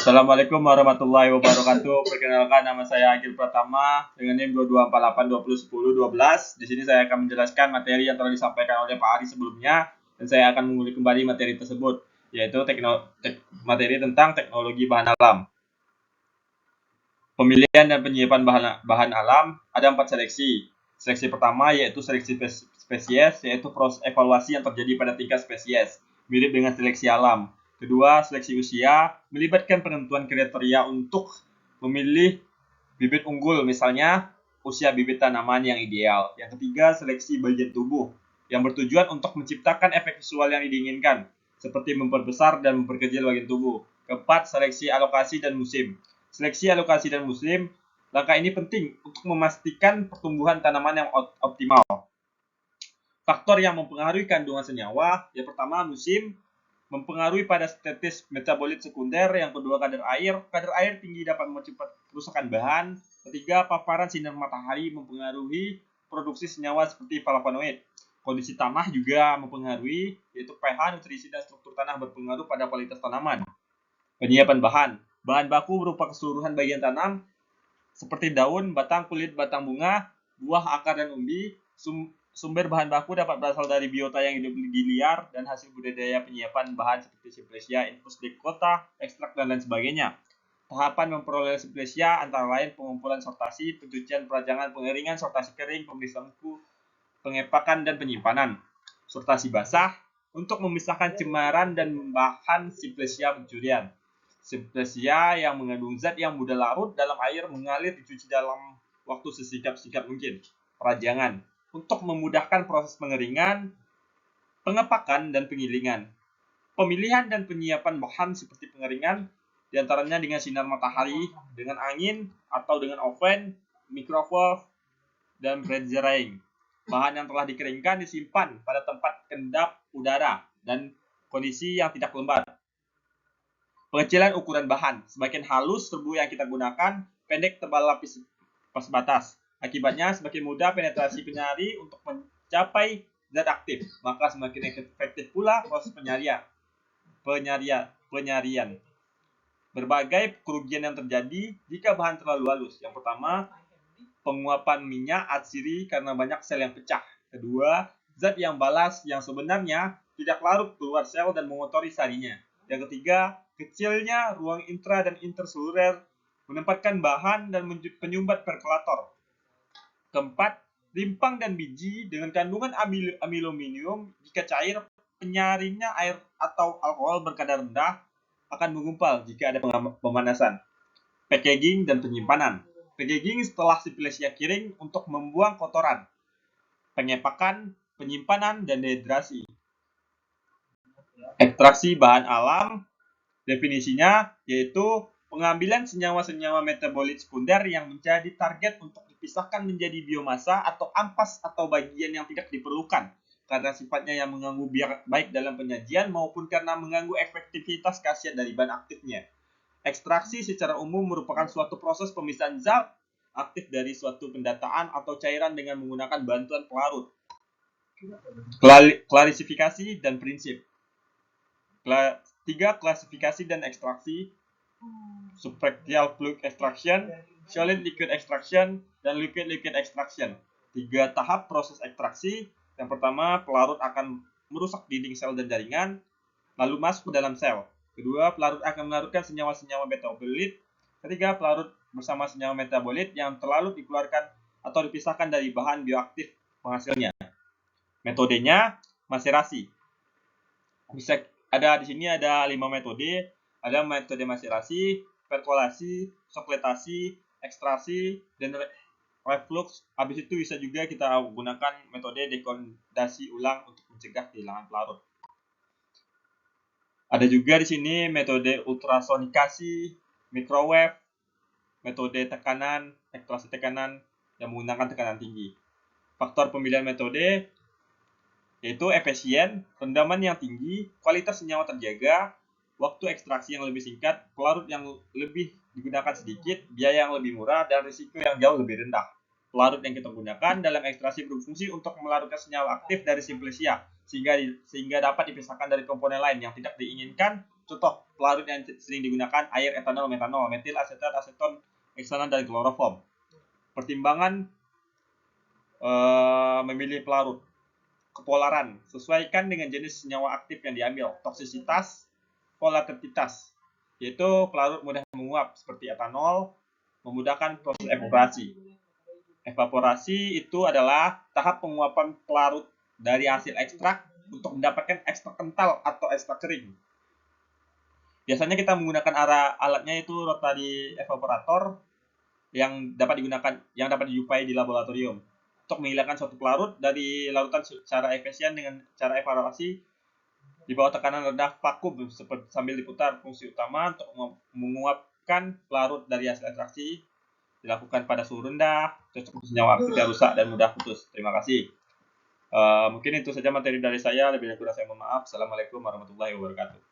Assalamualaikum warahmatullahi wabarakatuh. Perkenalkan, nama saya Agil Pratama dengan NIM 2248201012. Di sini saya akan menjelaskan materi yang telah disampaikan oleh Pak Ari sebelumnya, dan saya akan mengulik kembali materi tersebut, yaitu materi tentang teknologi bahan alam. Pemilihan dan penyiapan bahan alam ada 4 seleksi. Seleksi pertama yaitu seleksi spesies, yaitu proses evaluasi yang terjadi pada tingkat spesies, mirip dengan seleksi alam. Kedua, seleksi usia melibatkan penentuan kriteria untuk memilih bibit unggul, misalnya usia bibit tanaman yang ideal. Yang ketiga, seleksi bagian tubuh yang bertujuan untuk menciptakan efek visual yang diinginkan, seperti memperbesar dan memperkecil bagian tubuh. Keempat, seleksi alokasi dan musim. Seleksi alokasi dan musim, langkah ini penting untuk memastikan pertumbuhan tanaman yang optimal. Faktor yang mempengaruhi kandungan senyawa, yang pertama musim, mempengaruhi pada status metabolit sekunder. Yang kedua, kadar air tinggi dapat mempercepat kerusakan bahan. Ketiga, paparan sinar matahari mempengaruhi produksi senyawa seperti flavonoid. Kondisi tanah juga mempengaruhi, yaitu pH, nutrisi, dan struktur tanah berpengaruh pada kualitas tanaman. Penyiapan bahan baku berupa keseluruhan bagian tanam seperti daun, batang, kulit, batang bunga, buah, akar, dan umbi. Sumber bahan baku dapat berasal dari biota yang hidup di liar dan hasil budidaya penyiapan bahan seperti Syplesia, infus dekota, ekstrak, dan lain sebagainya. Tahapan memperoleh Syplesia antara lain pengumpulan sortasi, pencucian, perajangan, pengeringan, sortasi kering, pemeriksaan suhu, pengepakan, dan penyimpanan. Sortasi basah untuk memisahkan cemaran dan bahan Syplesia pencurian. Syplesia yang mengandung zat yang mudah larut dalam air mengalir dicuci dalam waktu sesingkat mungkin. Perajangan untuk memudahkan proses pengeringan, pengepakan, dan penggilingan. Pemilihan dan penyiapan bahan seperti pengeringan, diantaranya dengan sinar matahari, dengan angin, atau dengan oven, microwave, dan pre-drying. Bahan yang telah dikeringkan disimpan pada tempat kendap udara dan kondisi yang tidak lembab. Pengecilan ukuran bahan, semakin halus serbu yang kita gunakan, pendek tebal lapis pas batas. Akibatnya semakin mudah penetrasi penyari untuk mencapai zat aktif, maka semakin efektif pula proses penyarian. Berbagai kerugian yang terjadi jika bahan terlalu halus. Yang pertama, penguapan minyak atsiri karena banyak sel yang pecah. Kedua, zat yang balas yang sebenarnya tidak larut keluar sel dan mengotori sarinya. Yang ketiga, kecilnya ruang intra dan interseluler menempatkan bahan dan penyumbat perkolator. Keempat, rimpang dan biji dengan kandungan amiluminium jika cair, penyaringnya air atau alkohol berkadar rendah akan menggumpal jika ada pemanasan. Packaging dan penyimpanan. Packaging setelah Syplesia kering untuk membuang kotoran. Pengepakan, penyimpanan, dan dehidrasi. Ekstraksi bahan alam, definisinya yaitu pengambilan senyawa-senyawa metabolit sekunder yang menjadi target untuk dipisahkan menjadi biomasa atau ampas atau bagian yang tidak diperlukan karena sifatnya yang mengganggu baik dalam penyajian maupun karena mengganggu efektivitas khasiat dari bahan aktifnya. Ekstraksi secara umum merupakan suatu proses pemisahan zat aktif dari suatu pendataan atau cairan dengan menggunakan bantuan pelarut. Klasifikasi dan prinsip. 3. Klasifikasi dan ekstraksi. Subspectial fluid extraction, solid liquid extraction, dan liquid extraction. 3 tahap proses ekstraksi. Yang pertama, pelarut akan merusak dinding sel dan jaringan, lalu masuk ke dalam sel. Kedua, pelarut akan melarutkan senyawa-senyawa metabolit. Ketiga, pelarut bersama senyawa metabolit yang terlarut dikeluarkan atau dipisahkan dari bahan bioaktif penghasilnya. Metodenya, maserasi. Bisa di sini ada 5 metode. Ada metode maserasi, perkolasi, sokletasi, ekstraksi, dan reflux. Habis itu bisa juga kita gunakan metode dekondensasi ulang untuk mencegah kehilangan pelarut. Ada juga di sini metode ultrasonikasi, microwave, metode tekanan, ekstraksi tekanan yang menggunakan tekanan tinggi. Faktor pemilihan metode yaitu efisien, rendaman yang tinggi, kualitas senyawa terjaga, waktu ekstraksi yang lebih singkat, pelarut yang lebih digunakan sedikit, biaya yang lebih murah, dan risiko yang jauh lebih rendah. Pelarut yang kita gunakan dalam ekstraksi berfungsi untuk melarutkan senyawa aktif dari Syplesia, sehingga dapat dipisahkan dari komponen lain yang tidak diinginkan. Contoh pelarut yang sering digunakan air, etanol, metanol, metil, asetat, aseton, heksanan, dan kloroform. Pertimbangan memilih pelarut. Kepolaran, sesuaikan dengan jenis senyawa aktif yang diambil. Toksisitas, volatilitas, yaitu pelarut mudah menguap seperti etanol, memudahkan proses evaporasi. Evaporasi itu adalah tahap penguapan pelarut dari hasil ekstrak untuk mendapatkan ekstrak kental atau ekstrak kering. Biasanya kita menggunakan alatnya itu rotary evaporator yang dapat dijumpai di laboratorium untuk menghilangkan suatu pelarut dari larutan secara efisien dengan cara evaporasi di bawah tekanan rendah vakum sambil diputar. Fungsi utama untuk menguapkan pelarut dari hasil ekstraksi dilakukan pada suhu rendah, cocok untuk senyawa aktif yang rusak dan mudah putus. Terima kasih. Mungkin itu saja materi dari saya. Lebih kurang saya mohon maaf. Assalamualaikum warahmatullahi wabarakatuh.